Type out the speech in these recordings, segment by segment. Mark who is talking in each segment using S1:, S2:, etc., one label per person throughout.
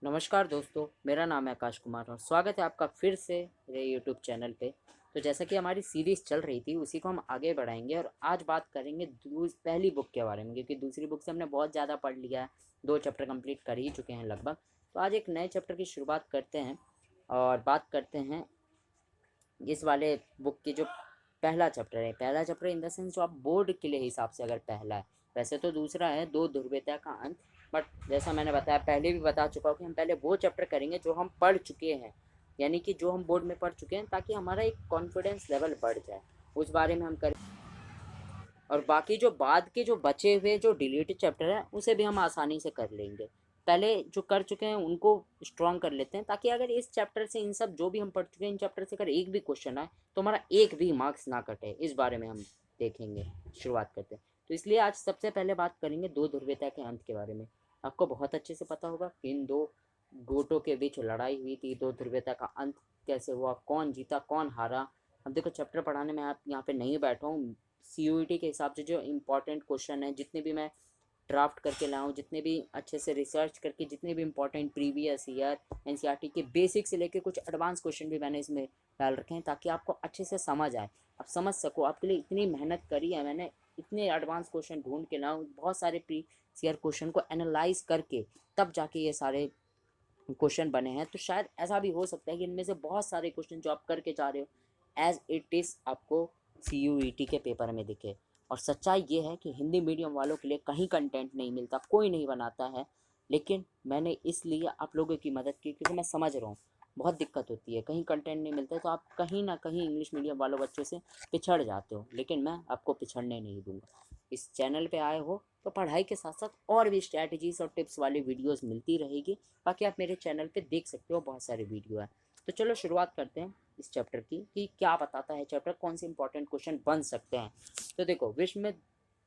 S1: नमस्कार दोस्तों, मेरा नाम है आकाश कुमार और स्वागत है आपका फिर से मेरे यूट्यूब चैनल पे। तो जैसा कि हमारी सीरीज़ चल रही थी उसी को हम आगे बढ़ाएंगे और आज बात करेंगे पहली बुक के बारे में, क्योंकि दूसरी बुक से हमने बहुत ज़्यादा पढ़ लिया है। 2 चैप्टर कंप्लीट कर ही चुके हैं लगभग। तो आज एक नए चैप्टर की शुरुआत करते हैं और बात करते हैं इस वाले बुक की जो पहला चैप्टर है। पहला चैप्टर इन द सेंस जो आप बोर्ड के लिए हिसाब से अगर पहला है, वैसे तो दूसरा है दो ध्रुवीयता का अंत। बट जैसा मैंने बताया, पहले भी बता चुका हूँ कि हम पहले वो चैप्टर करेंगे जो हम पढ़ चुके हैं, यानी कि जो हम बोर्ड में पढ़ चुके हैं, ताकि हमारा एक कॉन्फिडेंस लेवल बढ़ जाए। उस बारे में हम करें और बाकी जो बाद के जो बचे हुए जो डिलीटेड चैप्टर है उसे भी हम आसानी से कर लेंगे। पहले जो कर चुके हैं उनको स्ट्रॉन्ग कर लेते हैं, ताकि अगर इस चैप्टर से इन सब जो भी हम पढ़ चुके हैं इन चैप्टर से अगर एक भी क्वेश्चन आए तो हमारा एक भी मार्क्स ना कटे। इस बारे में हम देखेंगे, शुरुआत करते हैं। तो इसलिए आज सबसे पहले बात करेंगे दो ध्रुवीयता के अंत के बारे में। आपको बहुत अच्छे से पता होगा कि इन दो गुटों के बीच लड़ाई हुई थी, दो ध्रुवीयता का अंत कैसे हुआ, कौन जीता कौन हारा। अब देखो, चैप्टर पढ़ाने में आप यहाँ पे नहीं बैठा हूँ। CUET के हिसाब से जो इम्पोर्टेंट क्वेश्चन है, जितने भी मैं ड्राफ्ट करके लाऊं, जितने भी अच्छे से रिसर्च करके, जितने भी इंपॉर्टेंट प्रीवियस ईयर NCERT के बेसिक से लेके कुछ एडवांस क्वेश्चन भी मैंने इसमें डाल रखे हैं, ताकि आपको अच्छे से समझ आए, आप समझ सको। आपके लिए इतनी मेहनत करी है मैंने, इतने एडवांस क्वेश्चन ढूंढ के लाऊं, बहुत सारे प्रीवियस ईयर क्वेश्चन को एनालाइज करके तब जाके ये सारे क्वेश्चन बने हैं। तो शायद ऐसा भी हो सकता है कि इनमें से बहुत सारे क्वेश्चन जो आप करके जा रहे हो एज इट इज़ आपको CUET के पेपर में दिखे। और सच्चाई ये है कि हिंदी मीडियम वालों के लिए कहीं कंटेंट नहीं मिलता, कोई नहीं बनाता है। लेकिन मैंने इसलिए आप लोगों की मदद की, क्योंकि मैं समझ रहा हूँ बहुत दिक्कत होती है, कहीं कंटेंट नहीं मिलता है तो आप कहीं ना कहीं इंग्लिश मीडियम वालों बच्चों से पिछड़ जाते हो। लेकिन मैं आपको पिछड़ने नहीं दूंगा। इस चैनल पे आए हो तो पढ़ाई के साथ साथ और भी स्ट्रैटेजीज और टिप्स वाली वीडियोस मिलती रहेगी। बाकी आप मेरे चैनल पे देख सकते हो, बहुत सारे वीडियो है। तो चलो शुरुआत करते हैं इस चैप्टर की कि क्या बताता है चैप्टर, कौन से इंपॉर्टेंट क्वेश्चन बन सकते हैं। तो देखो, विश्व में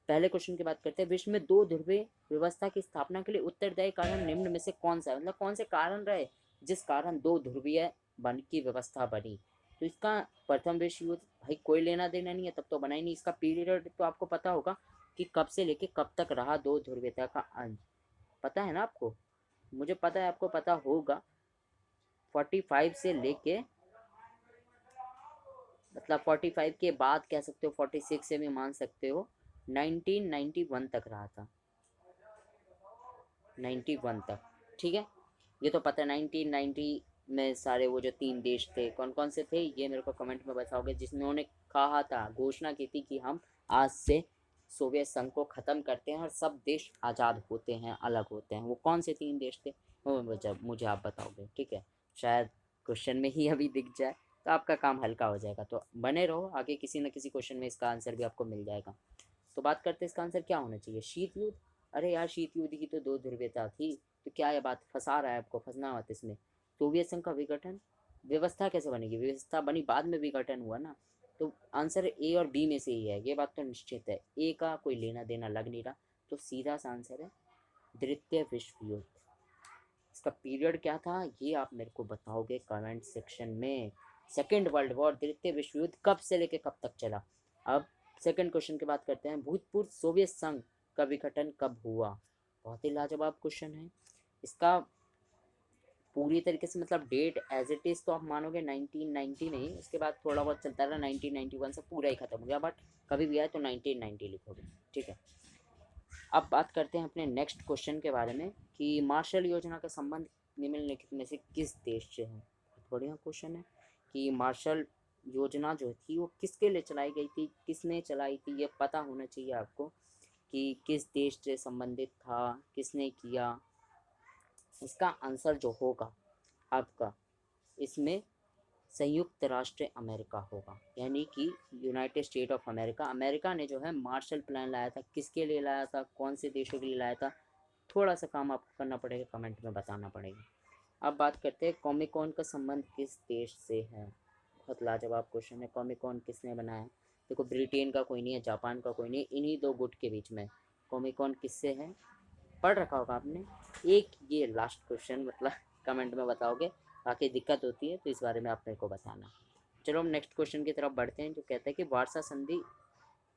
S1: पहले क्वेश्चन की बात करते हैं। विश्व में दो ध्रुवीय व्यवस्था की स्थापना के लिए उत्तरदायी कारण निम्न में से कौन सा है, मतलब कौन से कारण रहे जिस कारण दो ध्रुवीय बन की व्यवस्था बनी। तो इसका प्रथम विश्व युद्ध, भाई कोई लेना देना नहीं है, तब तो बना ही नहीं। इसका पीरियड तो आपको पता होगा कि कब से लेके कब तक रहा दो ध्रुवीयता का अंत, पता है ना आपको। मुझे पता है आपको पता होगा। 45 से लेके, मतलब 45 के बाद कह सकते हो, 46 से भी मान सकते हो, 1991 तक रहा था। 91 तक, ठीक है। ये तो पता है 1990 में सारे वो जो तीन देश थे, कौन कौन से थे ये मेरे को कमेंट में बताओगे, जिन्होंने कहा था, घोषणा की थी कि हम आज से सोवियत संघ को ख़त्म करते हैं और सब देश आज़ाद होते हैं, अलग होते हैं। वो कौन से तीन देश थे वो मुझे आप बताओगे, ठीक है। शायद क्वेश्चन में ही अभी दिख जाए तो आपका काम हल्का हो जाएगा। तो बने रहो, आगे किसी न किसी क्वेश्चन में इसका आंसर भी आपको मिल जाएगा। तो बात करते हैं इसका आंसर क्या होना चाहिए, शीत युद्ध। अरे यार, शीत युद्ध की तो दो ध्रुवीयता थी, तो क्या ये बात फंसा रहा है आपको, फंसना मत इसमें। सोवियत संघ का विघटन, व्यवस्था कैसे बनेगी, व्यवस्था बनी बाद में, विघटन हुआ ना। तो आंसर A और B में से ही है, ये बात तो निश्चित है। A का कोई लेना देना लग नहीं रहा, तो सीधा सा आंसर है द्वितीय विश्व युद्ध। इसका पीरियड क्या था ये आप मेरे को बताओगे कमेंट सेक्शन में। सेकेंड वर्ल्ड वॉर, द्वितीय विश्व युद्ध कब से लेके कब तक चला। अब सेकंड क्वेश्चन की बात करते हैं। भूतपूर्व सोवियत संघ का विघटन कब हुआ। बहुत ही लाजवाब क्वेश्चन है। इसका पूरी तरीके से मतलब डेट एज इट इज़ तो आप मानोगे 1990 नहीं, उसके बाद थोड़ा बहुत चलता रहा, 1991 से पूरा ही खत्म हो गया। बट कभी भी आए तो 1990 लिखोगे, ठीक है। अब बात करते हैं अपने नेक्स्ट क्वेश्चन के बारे में कि मार्शल योजना का संबंध निम्नलिखित में से किस देश से है। बहुत बढ़िया क्वेश्चन है कि मार्शल योजना जो थी वो किसके लिए चलाई गई थी, किसने चलाई थी, ये पता होना चाहिए आपको कि किस देश से संबंधित था, किसने किया। इसका आंसर जो होगा आपका इसमें संयुक्त राष्ट्र अमेरिका होगा, यानी कि United state of America. America ने जो है मार्शल प्लान लाया था, किसके लिए लाया था, कौन से देशों के लिए लाया था, थोड़ा सा काम आपको करना पड़ेगा, कमेंट में बताना पड़ेगा। अब बात करते हैं कॉमिकॉन का संबंध किस देश से है। बहुत लाजवाब क्वेश्चन है। कॉमिकॉन किसने बनाया। देखो, ब्रिटेन का कोई नहीं है, जापान का कोई नहीं है, इन्हीं दो गुट के बीच में कॉमिकॉन किससे है, पढ़ रखा होगा आपने। एक ये लास्ट क्वेश्चन मतलब कमेंट में बताओगे, बाकी दिक्कत होती है तो इस बारे में आप मेरे को बताना। चलो हम नेक्स्ट क्वेश्चन की तरफ बढ़ते हैं, जो कहता है कि वार्सा संधि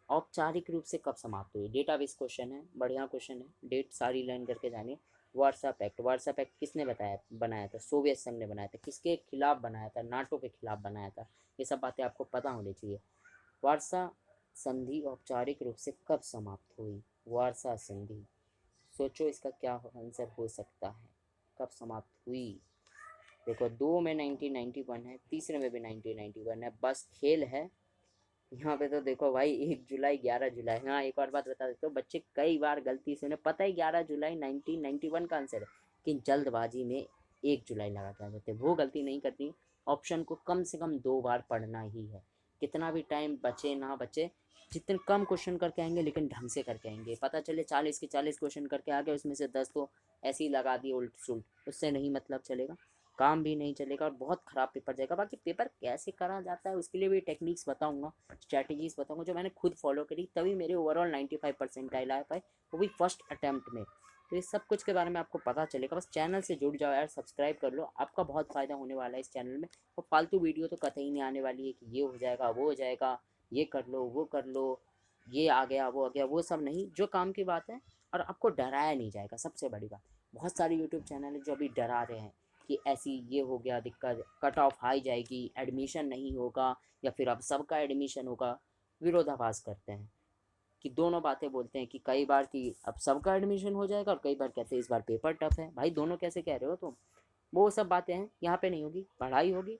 S1: औपचारिक रूप से कब समाप्त हुई। डेटा बेस क्वेश्चन है, बढ़िया क्वेश्चन है, डेट सारी लर्न करके जानिए। वार्सा पैक्ट, वार्सा पैक्ट किसने बनाया था? सोवियत संघ ने बनाया था। किसके खिलाफ बनाया था? नाटो के खिलाफ बनाया था। ये सब बातें आपको पता होनी चाहिए। वार्सा संधि औपचारिक रूप से कब समाप्त हुई? वार्सा संधि, सोचो इसका क्या आंसर हो सकता है, कब समाप्त हुई? देखो, 2 में 1991 है, तीसरे में भी 1991 है, बस खेल है यहाँ पे। तो देखो भाई, 1 जुलाई, 11 जुलाई। हाँ, एक और बात बता देते हो, बच्चे कई बार गलती से, उन्हें पता है 11 जुलाई 1991 का आंसर है, कि जल्दबाजी में 1 जुलाई लगा के आ जाते, वो गलती नहीं करती। ऑप्शन को कम से कम 2 बार पढ़ना ही है, कितना भी टाइम बचे ना बचे, जितने कम क्वेश्चन करके आएंगे लेकिन ढंग से करके आएंगे। पता चले 40 के 40 क्वेश्चन करके आ गए, उसमें से 10 तो ऐसे ही लगा दिए उल्ट सुल्ट, उससे नहीं मतलब चलेगा, काम भी नहीं चलेगा और बहुत ख़राब पेपर जाएगा। बाकी पेपर कैसे करा जाता है उसके लिए भी टेक्निक्स बताऊंगा, स्ट्रैटेजीज बताऊंगा, जो मैंने खुद फॉलो करी, तभी मेरे ओवरऑल 95% आ पाए, वो भी फर्स्ट अटैम्प्ट में। तो इस सब कुछ के बारे में आपको पता चलेगा। बस चैनल से जुड़ जाओ यार, सब्सक्राइब कर लो, आपका बहुत फ़ायदा होने वाला है इस चैनल में। और फालतू वीडियो तो कतई नहीं आने वाली है कि ये हो जाएगा, वो हो जाएगा, ये कर लो, वो कर लो, ये आ गया, वो आ गया, वो सब नहीं, जो काम की बात है। और आपको डराया नहीं जाएगा, सबसे बड़ी बात। बहुत सारे यूट्यूब चैनल है जो अभी डरा रहे हैं कि ऐसी ये हो गया दिक्कत, कट ऑफ हाई जाएगी, एडमिशन नहीं होगा, या फिर अब सबका एडमिशन होगा। विरोधाभास करते हैं कि दोनों बातें बोलते हैं, कि कई बार कि अब सबका एडमिशन हो जाएगा, और कई बार कहते हैं इस बार पेपर टफ है। भाई दोनों कैसे कह रहे हो तुम? वो सब बातें हैं, यहाँ पे नहीं होगी। पढ़ाई होगी,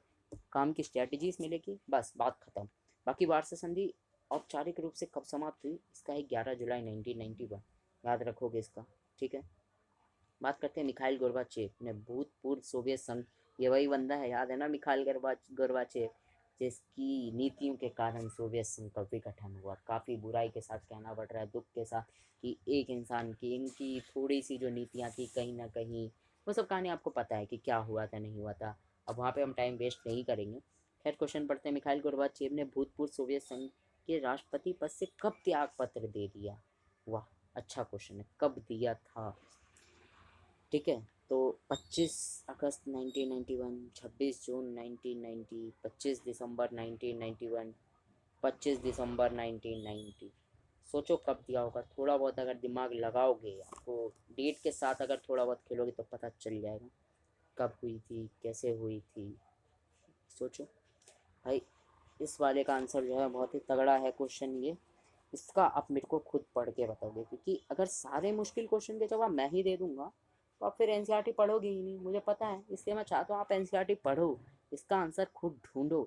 S1: काम की स्ट्रैटेजीज मिलेगी, बस बात खत्म। बाकी वार्षा संधि औपचारिक रूप से कब समाप्त हुई? इसका है 11 जुलाई 1991, याद रखोगे इसका, ठीक है। बात करते हैं मिखाइल गोर्बाचेव ने, भूतपूर्व सोवियत संघ, ये वही बंदा है, याद है ना, मिखाइल गोर्बाचेव, जिसकी नीतियों के कारण सोवियत संघ का विघटन हुआ। काफ़ी बुराई के साथ कहना पड़ रहा है, दुख के साथ, कि एक इंसान की, इनकी थोड़ी सी जो नीतियाँ थी कहीं ना कहीं, वो सब कहानी आपको पता है कि क्या हुआ था, नहीं हुआ था। अब वहाँ पे हम टाइम वेस्ट नहीं करेंगे। खैर, क्वेश्चन पढ़ते हैं। मिखाइल गोर्बाचेव ने भूतपूर्व सोवियत संघ के राष्ट्रपति पद से कब त्याग पत्र दे दिया? वाह, अच्छा क्वेश्चन है, कब दिया था, ठीक है। तो 25 अगस्त 1991, 26 जून 1990, 25 दिसंबर 1991, 25 दिसंबर 1990। सोचो कब दिया होगा, थोड़ा बहुत अगर दिमाग लगाओगे, आपको डेट के साथ अगर थोड़ा बहुत खेलोगे तो पता चल जाएगा कब हुई थी, कैसे हुई थी। सोचो भाई, इस वाले का आंसर जो है बहुत ही तगड़ा है क्वेश्चन ये। इसका आप मेरे को खुद पढ़ के बताओगे, क्योंकि अगर सारे मुश्किल क्वेश्चन के जवाब मैं ही दे दूंगा तो आप फिर एनसीईआरटी पढ़ोगे ही नहीं, मुझे पता है। इसलिए मैं चाहता हूँ आप एनसीईआरटी पढ़ो, इसका आंसर खुद ढूंढो,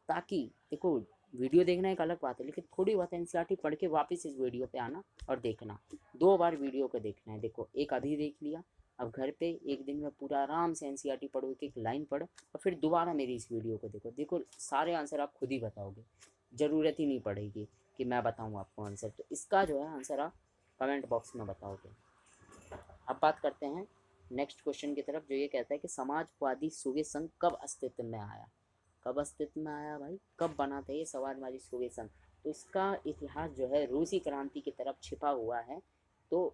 S1: ताकि देखो, वीडियो देखना एक अलग बात है, लेकिन थोड़ी बहुत एनसीईआरटी पढ़ के वापस इस वीडियो पे आना और देखना। 2 बार वीडियो को देखना है। देखो, एक अभी देख लिया, अब घर पे एक दिन में पूरा आराम से एनसीईआरटी पढ़ो, एक एक लाइन पढ़ो, और फिर दोबारा मेरी इस वीडियो को देखो। देखो, सारे आंसर आप खुद ही बताओगे, ज़रूरत ही नहीं पड़ेगी कि मैं बताऊँ आपको आंसर। तो इसका जो है आंसर आप कमेंट बॉक्स में बताओगे। अब बात करते हैं नेक्स्ट क्वेश्चन की तरफ, जो ये कहता है कि समाजवादी सोवियत संघ कब अस्तित्व में आया? कब अस्तित्व में आया भाई, कब बना था ये समाजवादी सोवियत संघ? तो इसका इतिहास जो है रूसी क्रांति की तरफ छिपा हुआ है। तो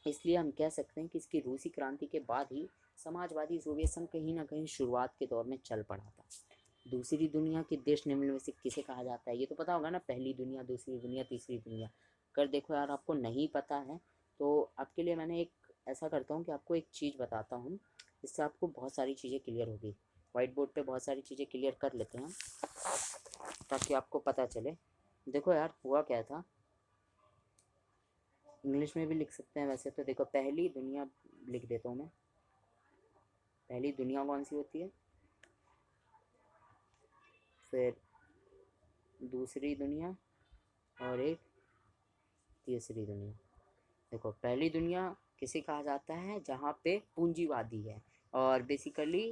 S1: इसलिए हम कह सकते हैं कि इसकी रूसी क्रांति के बाद ही समाजवादी सोवियत संघ कहीं ना कहीं शुरुआत के दौर में चल पड़ा था। दूसरी दुनिया के देश निम्न में से किसे कहा जाता है? ये तो पता होगा ना, पहली दुनिया, दूसरी दुनिया, तीसरी दुनिया। अगर देखो यार, आपको नहीं पता है तो आपके लिए मैंने एक ऐसा करता हूँ कि आपको एक चीज़ बताता हूँ, जिससे आपको बहुत सारी चीज़ें क्लियर होगी। वाइट बोर्ड पे बहुत सारी चीज़ें क्लियर कर लेते हैं ताकि आपको पता चले। देखो यार, हुआ क्या था, इंग्लिश में भी लिख सकते हैं वैसे तो। देखो, पहली दुनिया लिख देता हूँ मैं। पहली दुनिया कौन सी होती है, फिर दूसरी दुनिया, और एक तीसरी दुनिया। देखो, पहली दुनिया किसे कहा जाता है? जहाँ पे पूंजीवादी है, और बेसिकली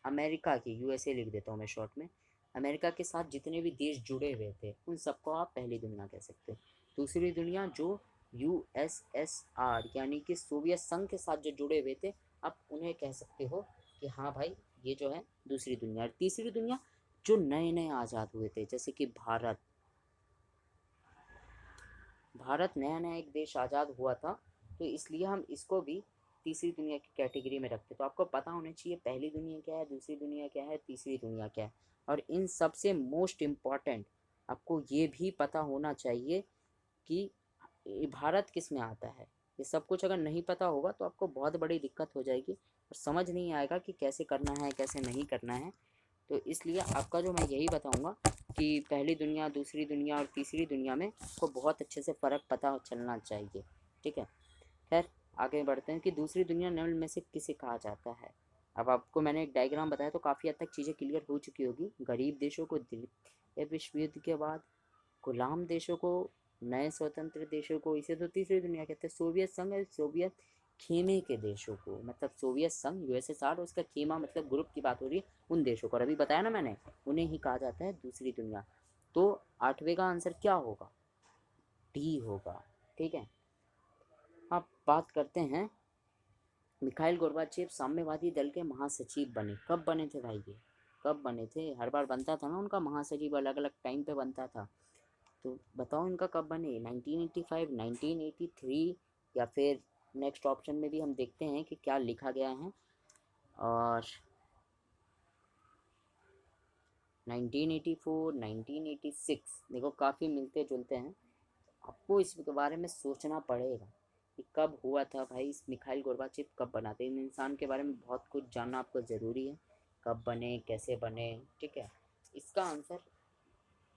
S1: अमेरिका की, यूएसए लिख देता हूँ मैं शॉर्ट में, अमेरिका के साथ जितने भी देश जुड़े हुए थे उन सबको आप पहली दुनिया कह सकते हो। दूसरी दुनिया जो यूएसएसआर यानी कि सोवियत संघ के साथ जो जुड़े हुए थे, आप उन्हें कह सकते हो कि हाँ भाई, ये जो है दूसरी दुनिया। और तीसरी दुनिया जो नए नए आज़ाद हुए थे, जैसे कि भारत। भारत नया नया एक देश आज़ाद हुआ था, तो इसलिए हम इसको भी तीसरी दुनिया की कैटेगरी में रखते। तो आपको पता होना चाहिए पहली दुनिया क्या है, दूसरी दुनिया क्या है, तीसरी दुनिया क्या है। और इन सबसे मोस्ट इम्पॉर्टेंट आपको ये भी पता होना चाहिए कि भारत किस में आता है। ये सब कुछ अगर नहीं पता होगा तो आपको बहुत बड़ी दिक्कत हो जाएगी और समझ नहीं आएगा कि कैसे करना है कैसे नहीं करना है। तो इसलिए आपका जो मैं यही बताऊंगा कि पहली दुनिया, दूसरी दुनिया और तीसरी दुनिया में आपको बहुत अच्छे से फ़र्क पता चलना चाहिए। ठीक है, खैर आगे बढ़ते हैं कि दूसरी दुनिया निम्न में से किसे कहा जाता है। अब आपको मैंने एक डायग्राम बताया तो काफ़ी हद तक चीज़ें क्लियर हो चुकी होगी। गरीब देशों को द्वितीय विश्व युद्ध के बाद, गुलाम देशों को, नए स्वतंत्र देशों को, इसे तो तीसरी दुनिया कहते हैं। सोवियत संघ और सोवियत खेमे के देशों को, मतलब सोवियत संघ यूएसएसआर और उसका खेमा मतलब ग्रुप की बात हो रही है उन देशों को, और अभी बताया ना मैंने, उन्हें ही कहा जाता है दूसरी दुनिया। तो आठवें का आंसर क्या होगा? डी होगा। ठीक है, अब बात करते हैं, मिखाइल गोर्बाचेव साम्यवादी दल के महासचिव बने। कब बने थे भाई ये? कब बने थे? हर बार बनता था ना उनका महासचिव, अलग अलग टाइम पे बनता था। तो बताओ इनका कब बने? 1985, 1983, या फिर नेक्स्ट ऑप्शन में भी हम देखते हैं कि क्या लिखा गया है। और 1984, 1986, देखो काफ़ी मिलते जुलते हैं। आपको इसके बारे में सोचना पड़ेगा कि कब हुआ था भाई, इस मिखाइल गोर्बाचेव कब बना था। इन इंसान के बारे में बहुत कुछ जानना आपको ज़रूरी है, कब बने, कैसे बने। ठीक है, इसका आंसर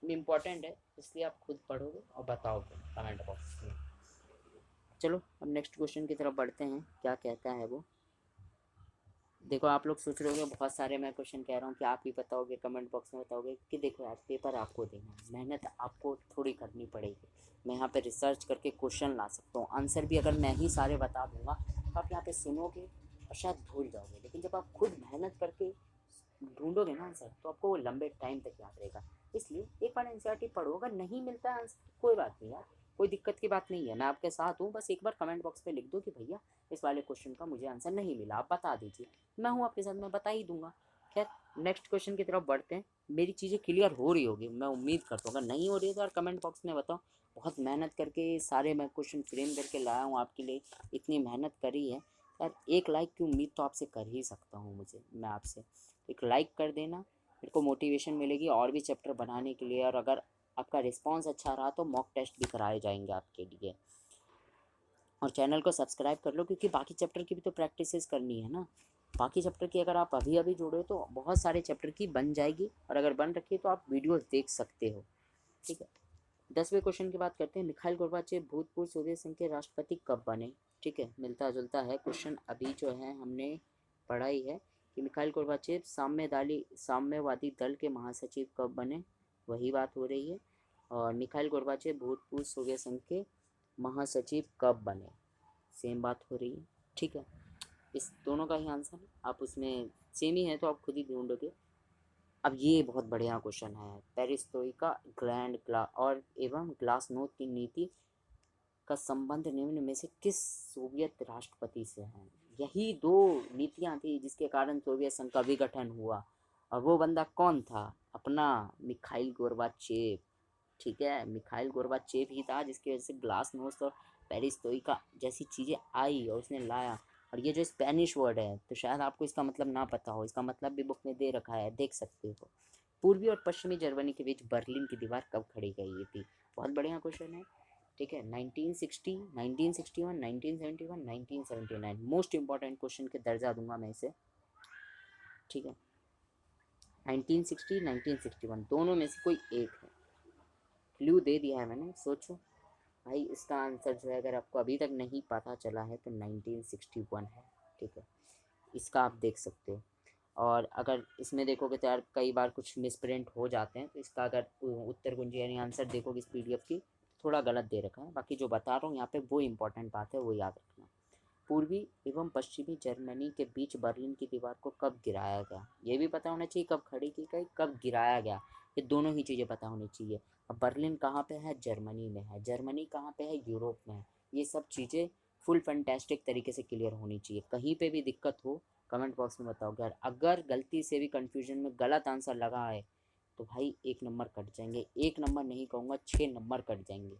S1: इम्पॉर्टेंट है, इसलिए आप खुद पढ़ोगे और बताओगे कमेंट बॉक्स में। चलो अब नेक्स्ट क्वेश्चन की तरफ बढ़ते हैं, क्या कहता है वो। देखो आप लोग सोच रहे होंगे बहुत सारे मैं क्वेश्चन कह रहा हूँ कि आप ही बताओगे, कमेंट बॉक्स में बताओगे, कि देखो यार पेपर आपको देना है, मेहनत आपको थोड़ी करनी पड़ेगी। मैं यहाँ पे रिसर्च करके क्वेश्चन ला सकता हूँ, आंसर भी अगर मैं ही सारे बता दूंगा तो आप यहाँ पे सुनोगे और शायद भूल जाओगे, लेकिन जब आप खुद मेहनत करके ढूंढोगे ना आंसर तो आपको वो लंबे टाइम तक याद रहेगा। इसलिए एक बार एनसीईआरटी पढ़ो, अगर नहीं मिलता है आंसर कोई बात नहीं यार, कोई दिक्कत की बात नहीं है, मैं आपके साथ हूँ। बस एक बार कमेंट बॉक्स पे लिख दो कि भैया इस वाले क्वेश्चन का मुझे आंसर नहीं मिला, आप बता दीजिए, मैं हूँ आपके साथ, मैं बता ही दूंगा। खैर नेक्स्ट क्वेश्चन की तरफ बढ़ते हैं। मेरी चीज़ें क्लियर हो रही होगी, मैं उम्मीद करता हूँ। अगर नहीं हो रही है तो यार कमेंट बॉक्स में बताओ। बहुत मेहनत करके सारे मैं क्वेश्चन फ्रेम करके लाया हूँ आपके लिए, इतनी मेहनत करी है यार। एक लाइक की उम्मीद तो आपसे कर ही सकता हूँ मुझे, मैं आपसे एक लाइक कर देना, मेरे को मोटिवेशन मिलेगी और भी चैप्टर बनाने के लिए। और अगर आपका रिस्पांस अच्छा रहा तो मॉक टेस्ट भी कराए जाएंगे आपके लिए। और चैनल को सब्सक्राइब कर लो, क्योंकि बाकी चैप्टर की भी तो प्रैक्टिसेस करनी है ना। बाकी चैप्टर की अगर आप अभी अभी जुड़े हो तो बहुत सारे चैप्टर की बन जाएगी, और अगर बन रखी है तो आप वीडियोस देख सकते हो। ठीक है, 10वें क्वेश्चन की बात करते हैं। मिखाइल गोर्बाचेव भूतपूर्व सोवियत संघ के राष्ट्रपति कब बने? ठीक है, मिलता जुलता है क्वेश्चन, अभी जो है हमने पढ़ा ही है कि मिखाइल गोर्बाचेव साम्यवादी दल के महासचिव कब बने, वही बात हो रही है। और मिखाइल गोर्बाचेव भूतपूर्व सोवियत संघ के महासचिव कब बने, सेम बात हो रही है। ठीक है, इस दोनों का ही आंसर आप उसमें सेम ही है तो आप खुद ही ढूंढोगे। अब ये बहुत बढ़िया क्वेश्चन है। पेरिस्टोइका, ग्रैंड क्ला और एवं ग्लासनोस्ट की नीति का संबंध निम्न में से किस सोवियत राष्ट्रपति से है? यही दो नीतियां थी जिसके कारण सोवियत संघ का विघटन हुआ, और वो बंदा कौन था? अपना मिखाइल गोर्बाचेव। ठीक है, मिखाइल गोर्बाचेव ही था जिसकी वजह से ग्लासनोस्ट और पेरिस्टोइका जैसी चीज़ें आई और उसने लाया। और ये जो स्पेनिश वर्ड है तो शायद आपको इसका मतलब ना पता हो, इसका मतलब भी बुक में दे रखा है, देख सकते हो। पूर्वी और पश्चिमी जर्मनी के बीच बर्लिन की दीवार कब खड़ी गई थी? बहुत बढ़िया क्वेश्चन है। ठीक है, 1960, 1961, 1971, 1979, मोस्ट इंपॉर्टेंट क्वेश्चन के दर्जा दूंगा मैं इसे। ठीक है, 1960, 1961 दोनों में से कोई एक है। क्लू दे दिया है मैंने, सोचो भाई। इसका आंसर जो है अगर आपको अभी तक नहीं पता चला है तो 1961 है। ठीक है, इसका आप देख सकते हो। और अगर इसमें देखोगे तो यार कई बार कुछ मिसप्रिंट हो जाते हैं, तो इसका अगर उत्तर कुंजी यानी आंसर देखोगे इस पीडीएफ की, थोड़ा गलत दे रखा है। बाकी जो बता रहा हूँ यहाँ पे वो इंपॉर्टेंट बात है, वो याद रखना। पूर्वी एवं पश्चिमी जर्मनी के बीच बर्लिन की दीवार को कब गिराया गया? ये भी पता होना चाहिए कब खड़ी की गई, कब गिराया गया, ये दोनों ही चीज़ें पता होनी चाहिए। अब बर्लिन कहाँ पे है? जर्मनी में है। जर्मनी कहाँ पे है? यूरोप में है। ये सब चीज़ें फुल फैंटास्टिक तरीके से क्लियर होनी चाहिए। कहीं पे भी दिक्कत हो कमेंट बॉक्स में बताओ। अगर गलती से भी कन्फ्यूजन में गलत आंसर लगा है तो भाई 1 नंबर कट जाएंगे। 1 नंबर नहीं कहूँगा, 6 नंबर कट जाएंगे,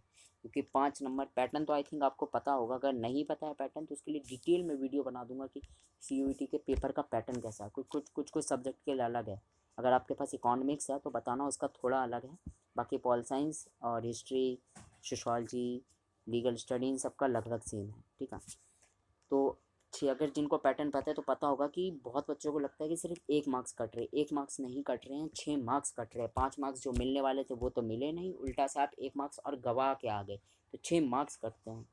S1: क्योंकि 5 नंबर पैटर्न तो आई थिंक आपको पता होगा। अगर नहीं पता है पैटर्न तो उसके लिए डिटेल में वीडियो बना दूंगा कि सीयूईटी के पेपर का पैटर्न कैसा है। कुछ सब्जेक्ट के लिए अलग है। अगर आपके पास इकोनॉमिक्स है तो बताना, उसका थोड़ा अलग है। बाकी पॉल साइंस और हिस्ट्री, सोशोलॉजी, लीगल स्टडी, इन सबका लगभग सेम है, ठीक है। तो अगर जिनको पैटर्न पता है तो पता होगा कि बहुत बच्चों को लगता है कि सिर्फ 1 मार्क्स कट रहे, 1 मार्क्स नहीं कट रहे हैं, 6 मार्क्स कट रहे हैं। 5 मार्क्स जो मिलने वाले थे वो तो मिले नहीं, उल्टा से आप 1 मार्क्स और गवा के आ गए, तो 6 मार्क्स कटते हैं।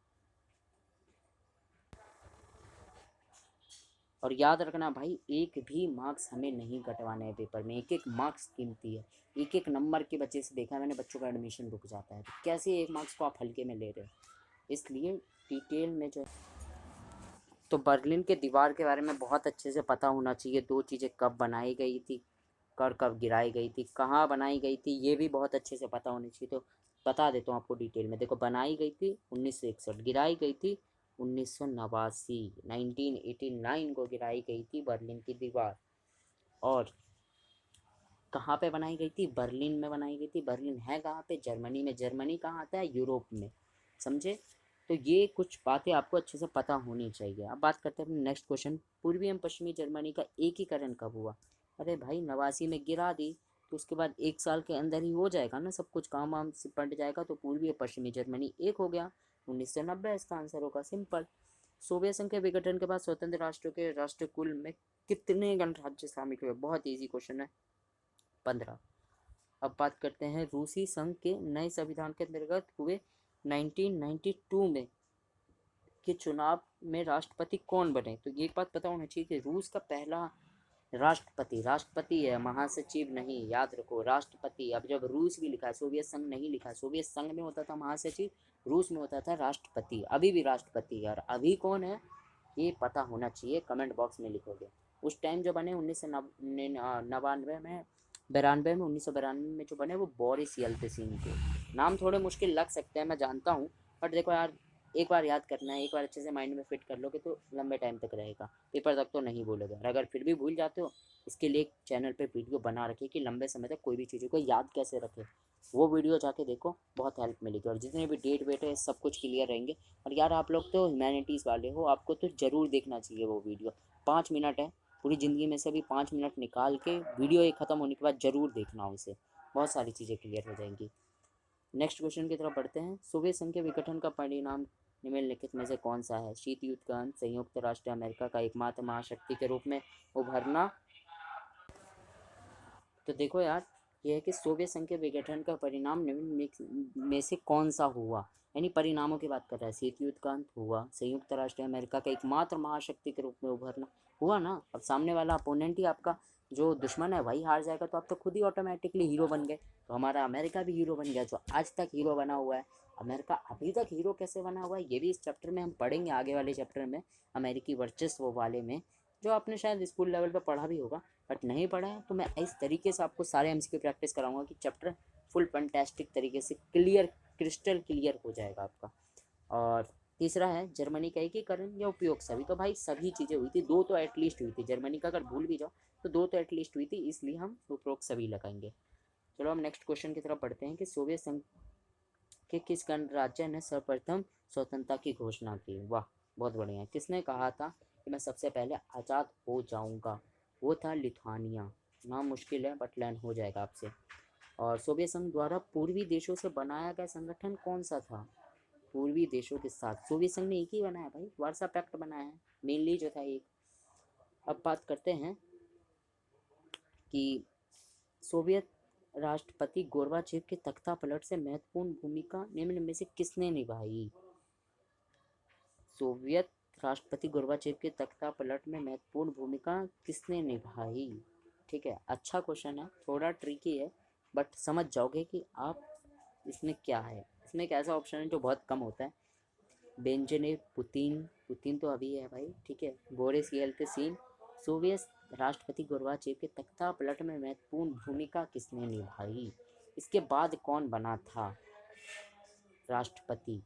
S1: और याद रखना भाई, एक भी मार्क्स हमें नहीं कटवाने हैं पेपर में, एक एक मार्क्स कीमती है। एक एक नंबर की वजह से देखा मैंने बच्चों का एडमिशन रुक जाता है, तो कैसे 1 मार्क्स को आप हल्के में ले रहे हो। इसलिए डिटेल में जो, तो बर्लिन के दीवार के बारे में बहुत अच्छे से पता होना चाहिए। 2 चीज़ें कब बनाई गई थी, कब गिराई गई थी, कहाँ बनाई गई थी, ये भी बहुत अच्छे से पता होनी चाहिए। तो बता देता हूँ आपको डिटेल में। देखो, बनाई गई थी 1961, गिराई गई थी 1989, 1989 को गिराई गई थी बर्लिन की दीवार। और कहाँ पे बनाई गई थी? बर्लिन में बनाई गई थी। बर्लिन है कहाँ पे? जर्मनी में। जर्मनी कहाँ आता है? यूरोप में, समझे। तो ये कुछ बातें आपको अच्छे से पता होनी चाहिए। अब बात करते हैं अपने नेक्स्ट क्वेश्चन, पूर्वी एवं पश्चिमी जर्मनी का एकीकरण कब हुआ? अरे भाई, 89 में गिरा दी तो उसके बाद 1 साल के अंदर ही हो जाएगा ना, सब कुछ काम वाम सिपट जाएगा, तो पूर्वी और पश्चिमी जर्मनी एक हो गया। 1990 इसका आंसर होगा, सिंपल। सोवियत संघ के विघटन के बाद स्वतंत्र राष्ट्रों के राष्ट्रकुल में कितने गणराज्य शामिल हुए? बहुत ईजी क्वेश्चन है, 15। अब बात करते हैं रूसी संघ के नए संविधान के अंतर्गत हुए 1992 में के चुनाव में राष्ट्रपति कौन बने? तो ये बात पता होना चाहिए कि रूस का पहला राष्ट्रपति है, महासचिव नहीं, याद रखो, राष्ट्रपति। अब जब रूस भी लिखा है, सोवियत संघ नहीं लिखा है, सोवियत संघ में होता था महासचिव, रूस में होता था राष्ट्रपति। अभी भी राष्ट्रपति है, और अभी कौन है ये पता होना चाहिए, कमेंट बॉक्स में लिखोगे। उस टाइम जो बने 1999 में, 1992 में जो बने, वो बोरिस येल्त्सिन थे। नाम थोड़े मुश्किल लग सकते हैं, मैं जानता हूँ, बट देखो यार, एक बार याद करना है, एक बार अच्छे से माइंड में फिट कर लोगे तो लंबे टाइम तक रहेगा, पेपर तक तो नहीं भूलोगे। और अगर फिर भी भूल जाते हो, इसके लिए एक चैनल पे वीडियो बना रखिए कि लंबे समय तक कोई भी चीज़ों को याद कैसे रखें, वो वीडियो जाके देखो, बहुत हेल्प मिलेगी। और जितने भी डेट वेट है सब कुछ क्लियर रहेंगे। और यार, आप लोग तो ह्यूमैनिटीज़ वाले हो, आपको तो ज़रूर देखना चाहिए वो वीडियो। 5 मिनट है, पूरी ज़िंदगी में से भी 5 मिनट निकाल के वीडियो एक ख़त्म होने के बाद ज़रूर देखना उसे, बहुत सारी चीज़ें क्लियर हो जाएंगी। नेक्स्ट क्वेश्चन की तरफ बढ़ते हैं। सोवियत संघ के विघटन का परिणाम निम्नलिखित में से कौन सा है? शीत युद्ध का अंत, संयुक्त राष्ट्र अमेरिका का एकमात्र महाशक्ति के रूप में उभरना। तो देखो यार, ये है कि सोवियत संघ के विघटन का परिणाम निम्न में से कौन सा हुआ, यानी परिणामों की बात कर रहा है। शीत युद्ध का अंत हुआ, संयुक्त राष्ट्र अमेरिका का एकमात्र महाशक्ति के रूप में उभरना हुआ ना। अब सामने वाला अपोनेंट ही आपका जो दुश्मन है वही हार जाएगा, तो आप तो खुद ही ऑटोमेटिकली हीरो बन गए। तो हमारा अमेरिका भी हीरो बन गया, जो आज तक हीरो बना हुआ है। अमेरिका अभी तक हीरो कैसे बना हुआ है, ये भी इस चैप्टर में हम पढ़ेंगे, आगे वाले चैप्टर में, अमेरिकी वर्चस्व वाले में, जो आपने शायद स्कूल लेवल पर पढ़ा भी होगा, बट नहीं पढ़ा है तो मैं इस तरीके से आपको सारे एमसीक्यू प्रैक्टिस कराऊंगा कि चैप्टर फुल फैंटास्टिक तरीके से क्लियर, क्रिस्टल क्लियर हो जाएगा आपका। और तीसरा है जर्मनी का एकीकरण या उपयोग। सभी तो भाई सभी चीज़ें हुई थी, 2 तो एटलीस्ट हुई थी। जर्मनी का अगर भूल भी जाओ तो 2 तो एटलीस्ट हुई थी, इसलिए हम उपरोक्त सभी लगाएंगे। चलो हम नेक्स्ट क्वेश्चन की तरफ बढ़ते हैं कि सोवियत संघ के किस गणराज्य ने सर्वप्रथम स्वतंत्रता की घोषणा की? वाह, बहुत बढ़िया। किसने कहा था कि मैं सबसे पहले आज़ाद हो जाऊंगा? वो था लिथुआनिया। नाम मुश्किल है बट लर्न हो जाएगा आपसे। और सोवियत संघ द्वारा पूर्वी देशों से बनाया गया संगठन कौन सा था? पूर्वी देशों के साथ सोवियत संघ ने एक ही बनाया भाई, वार्सा पैक्ट बनाया है मेनली जो था एक। अब बात करते हैं कि सोवियत राष्ट्रपति गोर्बाचेव के तख्ता पलट से महत्वपूर्ण भूमिका निम्न में से किसने निभाई? सोवियत राष्ट्रपति गोर्बाचेव के तख्ता पलट में महत्वपूर्ण भूमिका किसने निभाई? ठीक है, अच्छा क्वेश्चन है, थोड़ा ट्रिकी है, बट समझ जाओगे कि आप इसमें क्या है। इसमें एक ऐसा ऑप्शन है जो बहुत कम होता है, बेंजने पुतिन, पुतिन तो अभी है भाई, ठीक है, बोरिस येल्त्सिन। सोवियत राष्ट्रपति गोर्बाचेव के तख्ता पलट में महत्वपूर्ण भूमिका किसने निभाई? इसके बाद कौन बना था राष्ट्रपति?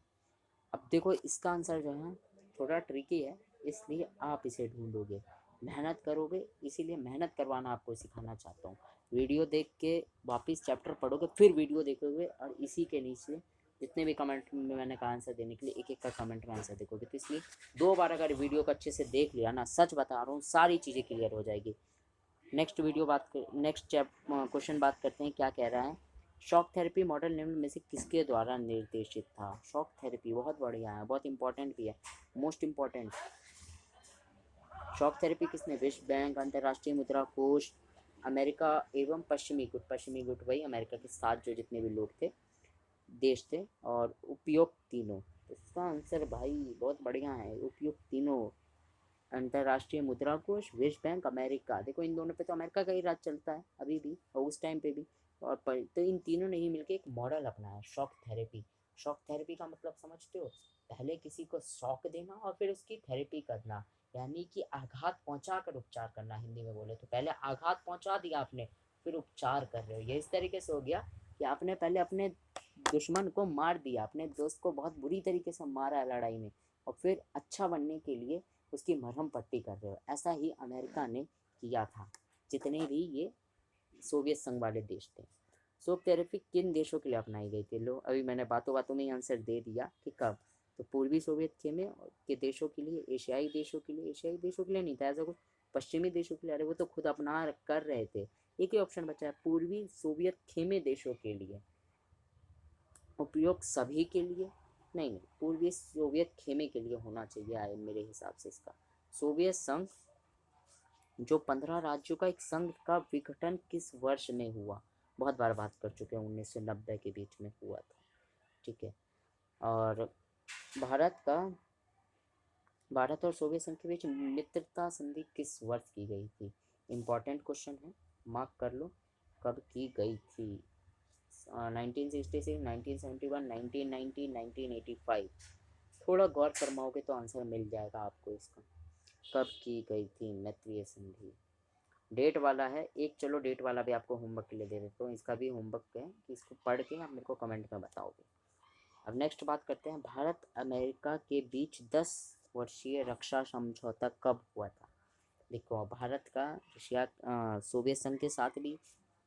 S1: अब देखो, इसका आंसर जो है थोड़ा ट्रिकी है, इसलिए आप इसे ढूंढोगे, मेहनत करोगे, इसीलिए मेहनत करवाना आपको सिखाना चाहता हूँ। वीडियो देख के वापस चैप्टर पढ़ोगे, फिर वीडियो देखोगे, और इसी के नीचे जितने भी कमेंट में मैंने कहा आंसर देने के लिए, एक एक का कमेंट में आंसर देखोगे। तो इसलिए 2 बार अगर वीडियो को अच्छे से देख लिया ना, सच बता रहा हूँ, सारी चीज़ें क्लियर हो जाएगी। नेक्स्ट क्वेश्चन बात करते हैं, क्या कह रहा है शॉक थेरेपी मॉडल निम्न में से किसके द्वारा निर्देशित था? शॉक थेरेपी बहुत बढ़िया है, बहुत इंपॉर्टेंट भी है, मोस्ट इम्पॉर्टेंट। शॉक थेरेपी किसने? विश्व बैंक, अंतर्राष्ट्रीय मुद्रा कोष, अमेरिका एवं पश्चिमी गुट वही अमेरिका के साथ जो जितने भी लोग थे, देश थे, और उपयुक्त तीनों। इसका आंसर भाई बहुत बढ़िया है, उपयुक्त तीनों। अंतर्राष्ट्रीय मुद्रा कोष, विश्व बैंक, अमेरिका। देखो इन दोनों पे तो अमेरिका का ही राज चलता है अभी भी और उस टाइम पे भी। और तो इन तीनों ने ही मिलकर एक मॉडल अपनाया, शॉक थेरेपी। शॉक थेरेपी का मतलब समझते हो? पहले किसी को शॉक देना और फिर उसकी थेरेपी करना, यानी कि आघात पहुंचा कर उपचार करना। हिंदी में बोले तो पहले आघात पहुंचा दिया आपने, फिर उपचार कर रहे हो। ये इस तरीके से हो गया कि आपने पहले अपने दुश्मन को मार दिया, अपने दोस्त को बहुत बुरी तरीके से मारा है लड़ाई में, और फिर अच्छा बनने के लिए उसकी मरहम पट्टी कर रहे हो। ऐसा ही अमेरिका ने किया था, जितने भी ये सोवियत संघ वाले देश थे। शॉक थेरेपी किन देशों के लिए अपनाई गई थी? लो अभी मैंने बातों बातों में ही आंसर दे दिया कि कब। तो पूर्वी सोवियत खेमे के देशों के लिए, एशियाई देशों के लिए। एशियाई देशों के लिए नहीं था ऐसा कुछ, पश्चिमी देशों के लिए। अरे वो तो खुद अपना कर रहे थे। एक ही ऑप्शन बचा है, पूर्वी सोवियत खेमे देशों के लिए। उपयोग सभी के लिए नहीं, पूर्वी सोवियत खेमे के लिए होना चाहिए आए मेरे हिसाब से इसका। सोवियत संघ जो 15 राज्यों का एक संघ का विघटन किस वर्ष में हुआ? बहुत बार बात कर चुके हैं, 1990 के बीच में हुआ था, ठीक है। और भारत का भारत और सोवियत संघ के बीच मित्रता संधि किस वर्ष की गई थी? इम्पॉर्टेंट क्वेश्चन है, मार्क कर लो कब की गई थी। 1966, 1971, 1990, 1985। थोड़ा गौर फरमाओगे तो आंसर मिल जाएगा आपको इसका। कब की गई थी मैत्रीय संधि? डेट वाला है एक, चलो डेट वाला भी आपको होमवर्क के लिए दे देता हूँ। इसका भी होमवर्क है कि इसको पढ़ के आप मेरे को कमेंट में बताओगे। अब नेक्स्ट बात करते हैं, भारत अमेरिका के बीच 10 वर्षीय रक्षा समझौता कब हुआ था? देखो भारत का रशिया सोवियत संघ के साथ भी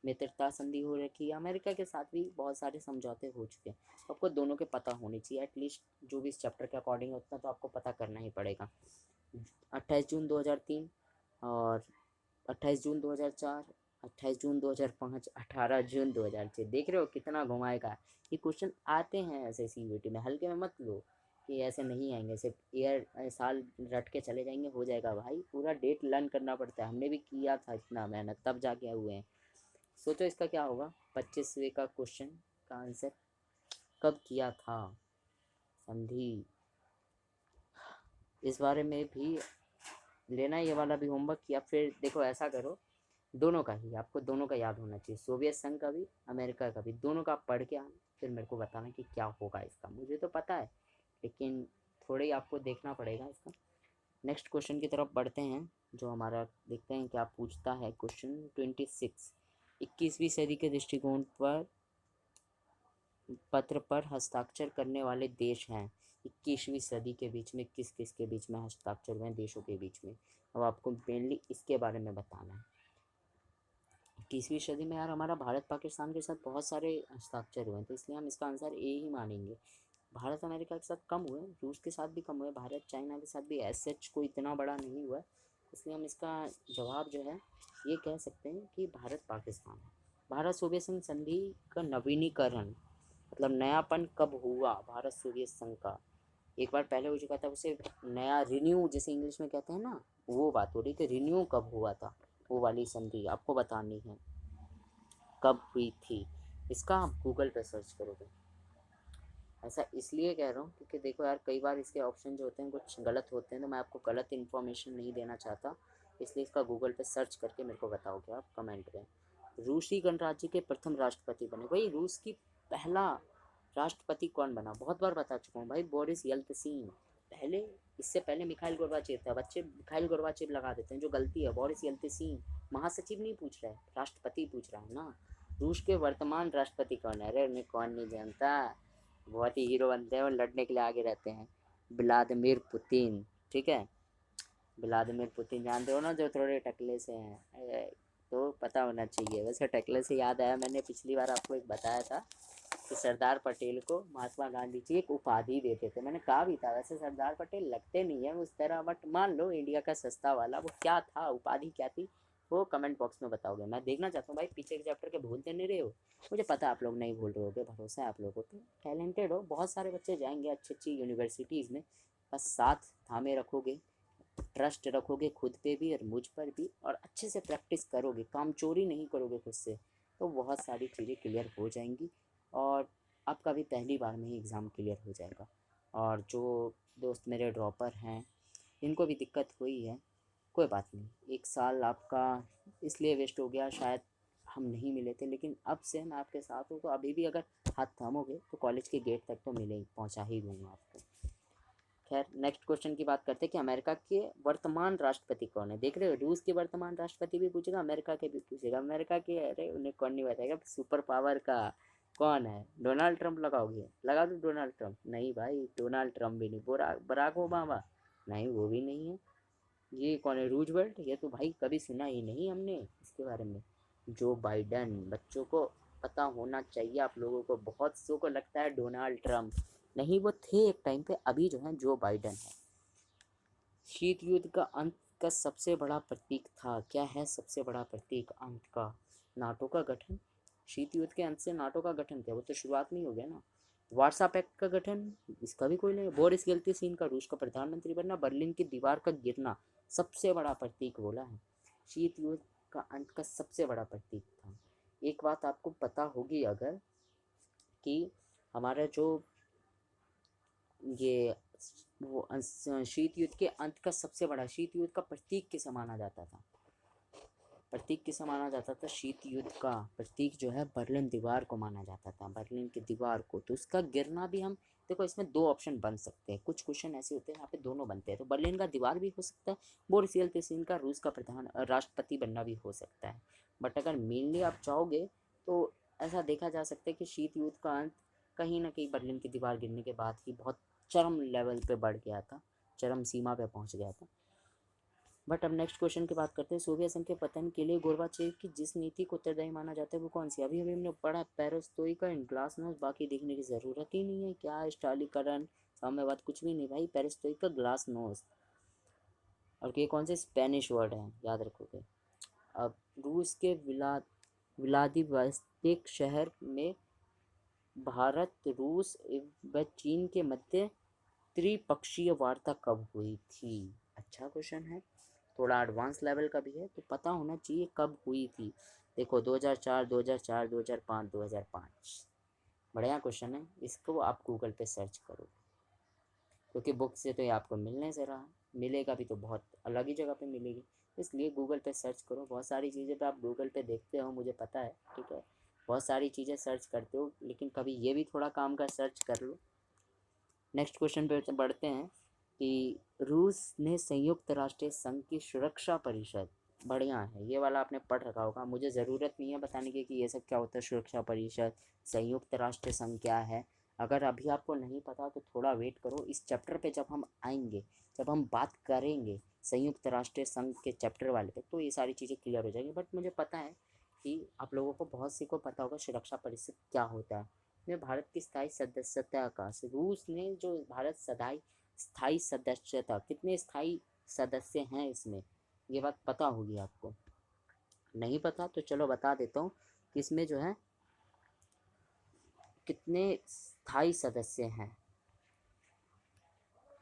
S1: मित्रता संधि हो रखी है, अमेरिका के साथ भी बहुत सारे समझौते हो चुके हैं। आपको दोनों के पता होने चाहिए, एटलीस्ट जो भी इस चैप्टर के अकॉर्डिंग उतना तो आपको पता करना ही पड़ेगा। 28 जून 2003, और 28 जून 2004, 28 जून 2005, 18 जून 2006। देख रहे हो कितना घुमाएगा। ये क्वेश्चन आते हैं ऐसे सीयूईटी में, हल्के में मत लो कि ऐसे नहीं आएंगे, सिर्फ ईयर साल रट के चले जाएंगे हो जाएगा। भाई पूरा डेट लर्न करना पड़ता है, हमने भी किया था इतना मेहनत तब जाके हुए हैं। सोचो इसका क्या होगा 25वें का क्वेश्चन का आंसर, कब किया था संधि? इस बारे में भी लेना ये वाला भी होमवर्क, या फिर देखो ऐसा करो, दोनों का ही आपको दोनों का याद होना चाहिए, सोवियत संघ का भी अमेरिका का भी, दोनों का पढ़ के आना, फिर मेरे को बताना कि क्या होगा इसका। मुझे तो पता है लेकिन थोड़ा ही आपको देखना पड़ेगा इसका। नेक्स्ट क्वेश्चन की तरफ बढ़ते हैं, जो हमारा देखते हैं क्या पूछता है। क्वेश्चन 26, 21वीं सदी के दृष्टिकोण पर पत्र पर हस्ताक्षर करने वाले देश हैं। 21वीं सदी के बीच में किस किस के बीच में हस्ताक्षर हुए देशों के बीच में? अब आपको मेनली इसके बारे में बताना है। 21वीं सदी में यार हमारा भारत पाकिस्तान के साथ बहुत सारे हस्ताक्षर हुए हैं, तो इसलिए हम इसका आंसर ए ही मानेंगे। भारत अमेरिका के साथ कम हुए, रूस के साथ भी कम हुए, भारत चाइना के साथ भी एसएच कोई इतना बड़ा नहीं हुआ, इसलिए हम इसका जवाब जो है ये कह सकते हैं कि भारत पाकिस्तान है। भारत सोवियत संघ संधि का नवीनीकरण मतलब नयापन कब हुआ भारत सोवियत संघ का? एक बार पहले हो चुका था, उसे नया रिन्यू जैसे इंग्लिश में कहते हैं ना, वो बात हो रही कि रिन्यू कब हुआ था, वो वाली संधि आपको बतानी है कब हुई थी। इसका आप गूगल पे सर्च करोगे। ऐसा इसलिए कह रहा हूँ क्योंकि देखो यार कई बार इसके ऑप्शन जो होते हैं कुछ गलत होते हैं, तो मैं आपको गलत इन्फॉर्मेशन नहीं देना चाहता, इसलिए इसका गूगल पे सर्च करके मेरे को बताओगे आप कमेंट में। रूसी गणराज्य के प्रथम राष्ट्रपति बने, भाई रूस की पहला राष्ट्रपति कौन बना? बहुत बार बता चुका हूँ भाई, बोरिस येल्तसिन। पहले इससे पहले मिखाइल गोर्बाचेव था, बच्चे मिखाइल गोर्बाचेव लगा देते हैं, जो गलती है। बोरिस येल्तसिन, महासचिव नहीं पूछ रहा है, राष्ट्रपति पूछ रहा है ना। रूस के वर्तमान राष्ट्रपति कौन है? अरे उन्हें कौन नहीं जानता, बहुत ही हीरो बनते हैं और लड़ने के लिए आगे रहते हैं, व्लादिमीर पुतिन। ठीक है, व्लादिमीर पुतिन जानते हो ना, जो थोड़े टकले से हैं, तो पता होना चाहिए। वैसे टकले से याद आया, मैंने पिछली बार आपको एक बताया था कि सरदार पटेल को महात्मा गांधी जी एक उपाधि देते थे। मैंने कहा भी था वैसे सरदार पटेल लगते नहीं है उस तरह, बट मान लो इंडिया का सस्ता वाला, वो क्या था उपाधि क्या थी? वो कमेंट बॉक्स में बताओगे। मैं देखना चाहता हूँ भाई पीछे के चैप्टर के भूलते नहीं रहे हो। मुझे पता है आप लोग नहीं भूल रहे होगे, भरोसा है आप लोगों पे, टैलेंटेड हो, बहुत सारे बच्चे जाएंगे अच्छी अच्छी यूनिवर्सिटीज़ में। बस साथ थामे रखोगे, ट्रस्ट रखोगे खुद पे भी और मुझ पर भी, और अच्छे से प्रैक्टिस करोगे, काम चोरी नहीं करोगे खुद से, तो बहुत सारी चीज़ें क्लियर हो जाएंगी और आपका भी पहली बार में ही एग्ज़ाम क्लियर हो जाएगा। और जो दोस्त मेरे ड्रॉपर हैं इनको भी दिक्कत हुई है, कोई बात नहीं, 1 साल आपका इसलिए वेस्ट हो गया, शायद हम नहीं मिले थे, लेकिन अब से मैं आपके साथ हूँ, तो अभी भी अगर हाथ थामोगे तो कॉलेज के गेट तक तो मिले ही, पहुँचा ही दूँगा आपको। खैर नेक्स्ट क्वेश्चन की बात करते हैं कि अमेरिका के वर्तमान राष्ट्रपति कौन है। देख रहे हो, रूस के वर्तमान राष्ट्रपति भी पूछेगा, अमेरिका के भी पूछेगा। अमेरिका के, अरे उन्हें कौन नहीं बताएगा, सुपर पावर का कौन है। डोनाल्ड ट्रंप लगाओगे, लगा दो डोनाल्ड ट्रंप, नहीं भाई डोनाल्ड ट्रंप भी नहीं। बराक ओबामा, नहीं वो भी नहीं है। ये कौन है, रूजवेल्ट, ये तो भाई कभी सुना ही नहीं हमने इसके बारे में। जो बाइडन, बच्चों को पता होना चाहिए आप लोगों को, बहुत सौ को लगता है डोनाल्ड ट्रंप, नहीं वो थे एक टाइम पे, अभी जो है जो बाइडन है। शीत युद्ध का अंत का सबसे बड़ा प्रतीक था, क्या है सबसे बड़ा प्रतीक अंत का, नाटो का गठन। शीत युद्ध के अंत से नाटो का गठन, क्या वो तो शुरुआत नहीं हो गया ना। वार्सा पैक्ट का गठन, इसका भी कोई नहीं। बोरिस येल्त्सिन का रूस का प्रधानमंत्री बनना, बर्लिन की दीवार का गिरना सबसे बड़ा प्रतीक बोला है। शीत युद्ध का अंत का सबसे बड़ा प्रतीक था। एक बात आपको पता होगी अगर, कि हमारा जो ये वो शीत युद्ध के अंत का सबसे बड़ा, शीत युद्ध का प्रतीक किसे माना जाता था, प्रतीक किसे माना जाता था, शीत युद्ध का प्रतीक जो है बर्लिन दीवार को माना जाता था, बर्लिन की दीवार को। तो उसका गिरना भी हम देखो, इसमें दो ऑप्शन बन सकते हैं, कुछ क्वेश्चन ऐसे होते हैं यहाँ पे दोनों बनते हैं, तो बर्लिन का दीवार भी हो सकता है, बोरिस येल्त्सिन का रूस का प्रधान राष्ट्रपति बनना भी हो सकता है। बट अगर मेनली आप चाहोगे तो ऐसा देखा जा सकता है कि शीत युद्ध का अंत कहीं ना कहीं बर्लिन की दीवार गिरने के बाद ही बहुत चरम लेवल पे बढ़ गया था, चरम सीमा पे पहुंच गया था। बट अब नेक्स्ट क्वेश्चन की बात करते हैं। सोवियत संघ के पतन के लिए गोर्बाचेव की जिस नीति को उत्तरदायी माना जाता है वो कौन सी। अभी अभी हमने पढ़ा पेरेस्ट्रोइका इन ग्लासनोस्ट, बाकी देखने की ज़रूरत ही नहीं है, क्या स्टालीकरण, साम्यवाद, कुछ भी नहीं भाई, पेरेस्ट्रोइका ग्लासनोस्ट। और ये कौन से स्पेनिश वर्ड हैं, याद रखोगे। अब रूस के व्लादिवोस्टोक शहर में भारत, रूस व चीन के मध्य त्रिपक्षीय वार्ता कब हुई थी। अच्छा क्वेश्चन है, थोड़ा एडवांस लेवल का भी है, तो पता होना चाहिए कब हुई थी। देखो 2004, 2004, 2005, 2005, बढ़िया क्वेश्चन है, इसको आप गूगल पे सर्च करो, क्योंकि बुक से तो ये आपको मिलने से रहा, मिलेगा भी तो बहुत अलग ही जगह पे मिलेगी, इसलिए गूगल पे सर्च करो। बहुत सारी चीज़ें तो आप गूगल पे देखते हो, मुझे पता है, ठीक है, बहुत सारी चीज़ें सर्च करते हो, लेकिन कभी ये भी थोड़ा काम का सर्च कर लो। नेक्स्ट क्वेश्चन पे बढ़ते हैं कि रूस ने संयुक्त राष्ट्र संघ की सुरक्षा परिषद, बढ़िया है, ये वाला आपने पढ़ रखा होगा, मुझे ज़रूरत नहीं है बताने की कि ये सब क्या होता है, सुरक्षा परिषद, संयुक्त राष्ट्र संघ क्या है। अगर अभी आपको नहीं पता तो थोड़ा वेट करो, इस चैप्टर पे जब हम आएंगे, जब हम बात करेंगे संयुक्त राष्ट्र संघ के चैप्टर वाले पे, तो ये सारी चीज़ें क्लियर हो जाएंगी। बट मुझे पता है कि आप लोगों को बहुत सी को पता होगा सुरक्षा परिषद क्या होता है। में भारत की स्थायी सदस्यता का, रूस ने जो भारत स्थायी सदस्यता, कितने स्थायी सदस्य हैं इसमें, ये बात पता होगी आपको। नहीं पता तो चलो बता देता हूँ कि इसमें जो है कितने स्थायी सदस्य हैं,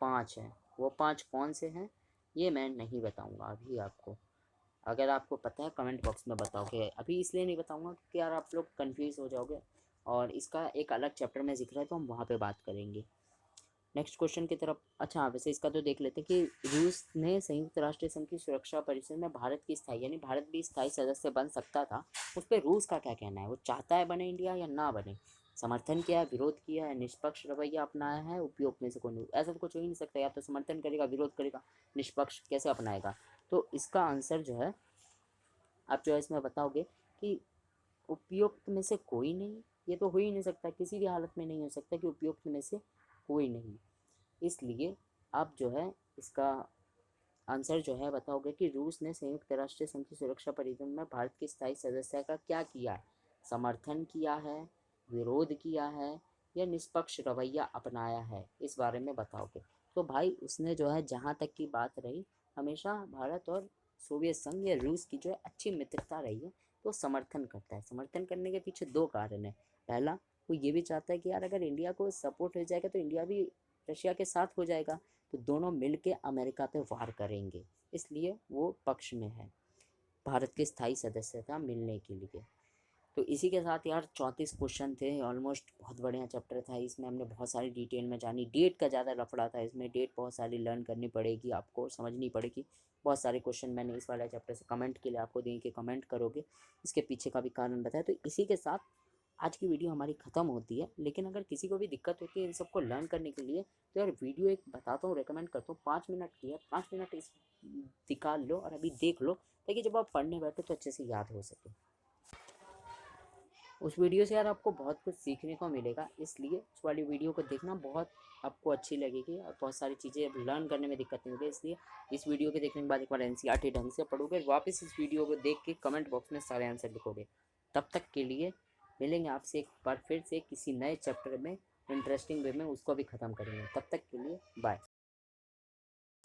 S1: 5 हैं। वो 5 कौन से हैं ये मैं नहीं बताऊँगा अभी आपको, अगर आपको पता है कमेंट बॉक्स में बताओगे। अभी इसलिए नहीं बताऊँगा क्योंकि यार आप लोग कन्फ्यूज़ हो जाओगे, और इसका एक अलग चैप्टर में जिक्र है तो हम वहाँ पे बात करेंगे। नेक्स्ट क्वेश्चन की तरफ, अच्छा वैसे इसका तो देख लेते हैं कि रूस ने संयुक्त राष्ट्र संघ की सुरक्षा परिषद में भारत की स्थायी, यानी भारत भी स्थायी सदस्य बन सकता था, उस पर रूस का क्या कहना है, वो चाहता है बने इंडिया या ना बने, समर्थन किया है, विरोध किया है, निष्पक्ष रवैया अपनाया है, उपयोग में से कोई नहीं, ऐसा तो कुछ हो ही नहीं सकता, या तो समर्थन करेगा, विरोध करेगा, निष्पक्ष कैसे अपनाएगा। तो इसका आंसर जो है आप चॉइस में बताओगे कि उपयुक्त में से कोई नहीं, ये तो हो ही नहीं सकता, किसी भी हालत में नहीं हो सकता कि उपयुक्त में से कोई नहीं। इसलिए आप जो है इसका आंसर जो है बताओगे कि रूस ने संयुक्त राष्ट्र संघ की सुरक्षा परिषद में भारत की स्थायी सदस्यता का क्या किया है, समर्थन किया है, विरोध किया है, या निष्पक्ष रवैया अपनाया है, इस बारे में बताओगे। तो भाई उसने जो है, जहाँ तक की बात रही, हमेशा भारत और सोवियत संघ या रूस की जो है अच्छी मित्रता रही है, तो समर्थन करता है। समर्थन करने के पीछे दो कारण है। पहला, वो ये भी चाहता है कि यार अगर इंडिया को सपोर्ट हो जाएगा तो इंडिया भी रशिया के साथ हो जाएगा, तो दोनों मिल के अमेरिका पे वार करेंगे, इसलिए वो पक्ष में है भारत की स्थायी सदस्यता मिलने के लिए। तो इसी के साथ यार 34 क्वेश्चन थे ऑलमोस्ट, बहुत बढ़िया चैप्टर था। इसमें हमने बहुत सारी डिटेल में जानी। डेट का ज़्यादा लफड़ा था इसमें, डेट बहुत सारी लर्न करनी पड़ेगी आपको, समझनी पड़ेगी। बहुत सारे क्वेश्चन मैंने इस वाले चैप्टर से कमेंट के लिए आपको देंगे कि कमेंट करोगे, इसके पीछे का भी कारण बताया। तो इसी के साथ आज की वीडियो हमारी ख़त्म होती है। लेकिन अगर किसी को भी दिक्कत होती है इन सबको लर्न करने के लिए, तो यार वीडियो एक बताता हूँ, रिकमेंड करता हूँ, 5 मिनट की है। 5 मिनट इस निकाल लो और अभी देख लो, ताकि जब आप पढ़ने बैठो तो अच्छे से याद हो सके। उस वीडियो से यार आपको बहुत कुछ सीखने को मिलेगा, इसलिए उस वाली वीडियो को देखना, बहुत आपको अच्छी लगेगी और बहुत सारी चीज़ें अब लर्न करने में दिक्कत नहीं होगी। इसलिए इस वीडियो के देखने के बाद एक बार एनसीईआरटी ढंग से पढ़ोगे, वापस इस वीडियो को देख के कमेंट बॉक्स में सारे आंसर लिखोगे। तब तक के लिए मिलेंगे आपसे एक बार फिर से किसी नए चैप्टर में, इंटरेस्टिंग वे में उसको भी ख़त्म करेंगे। तब तक के लिए बाय।